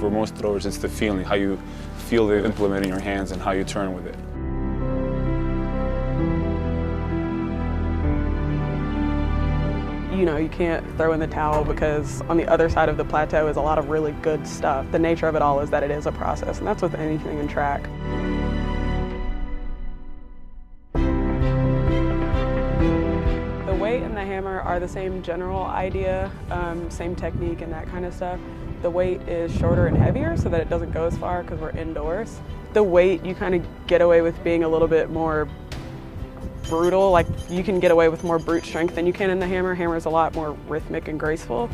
For most throwers, it's the feeling, how you feel the implement in your hands and how you turn with it. You know, you can't throw in the towel because on the other side of the plateau is a lot of really good stuff. The nature of it all is that it is a process, and that's with anything in track. The weight and the hammer are the same general idea, same technique and that kind of stuff. The weight is shorter and heavier so that it doesn't go as far because we're indoors. The weight, you kind of get away with being a little bit more brutal, like you can get away with more brute strength than you can in the hammer. Hammer is a lot more rhythmic and graceful.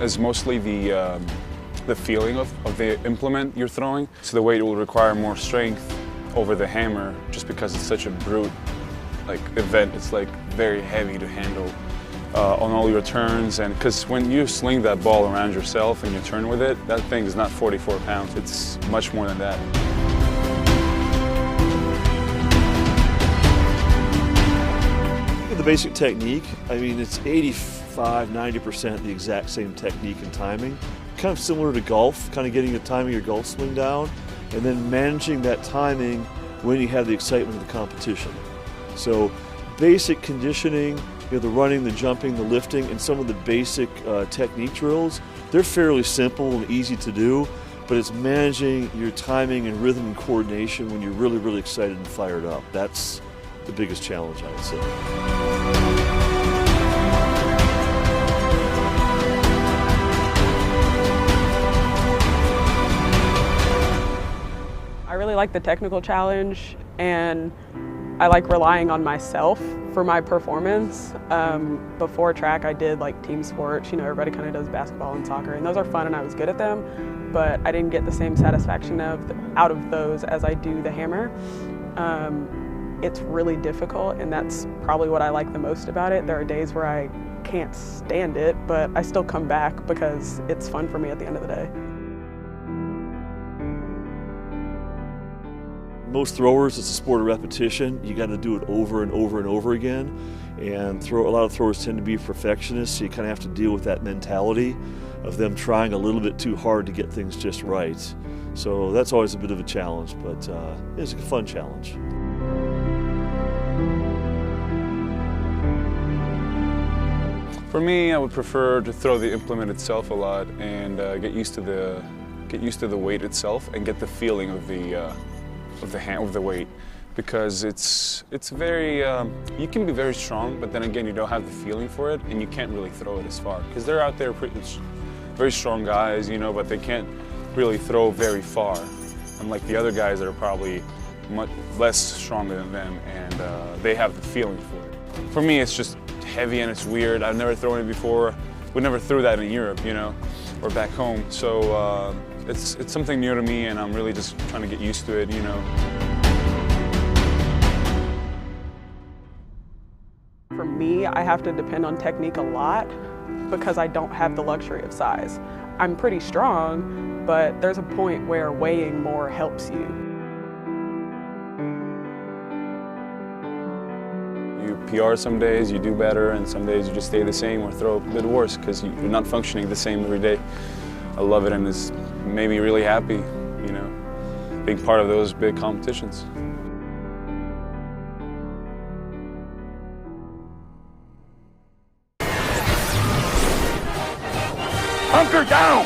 It's mostly the feeling of the implement you're throwing. So the weight will require more strength over the hammer just because it's such a brute event. It's like very heavy to handle on all your turns, and because when you sling that ball around yourself and you turn with it, that thing is not 44 pounds, it's much more than that. The basic technique, I mean, it's 85–90% the exact same technique and timing. Kind of similar to golf, kind of getting the timing of your golf swing down, and then managing that timing when you have the excitement of the competition. So basic conditioning, the running, the jumping, the lifting, and some of the basic technique drills, they're fairly simple and easy to do, but it's managing your timing and rhythm and coordination when you're really, really excited and fired up. That's the biggest challenge, I would say. I really like the technical challenge, and I like relying on myself for my performance. Before track, I did like team sports. You know, everybody kind of does basketball and soccer, and those are fun and I was good at them, but I didn't get the same satisfaction out of those as I do the hammer. It's really difficult, and that's probably what I like the most about it. There are days where I can't stand it, but I still come back because it's fun for me at the end of the day. Most throwers, it's a sport of repetition. You got to do it over and over and over again. And a lot of throwers tend to be perfectionists, so you kind of have to deal with that mentality of them trying a little bit too hard to get things just right. So that's always a bit of a challenge, but it's a fun challenge. For me, I would prefer to throw the implement itself a lot and get used to the weight itself and get the feeling of the weight, because it's very you can be very strong, but then again you don't have the feeling for it and you can't really throw it as far because they're out there very strong guys, you know, but they can't really throw very far, unlike the other guys that are probably much less stronger than them, and they have the feeling for it. For me, it's just heavy and it's weird. I've never thrown it before. We never threw that in Europe, you know, or back home. So it's something new to me, and I'm really just trying to get used to it, you know. For me, I have to depend on technique a lot because I don't have the luxury of size. I'm pretty strong, but there's a point where weighing more helps you. You PR some days, you do better, and some days you just stay the same or throw a bit worse because you're not functioning the same every day. I love it, and it's made me really happy, you know, being part of those big competitions. Hunker down!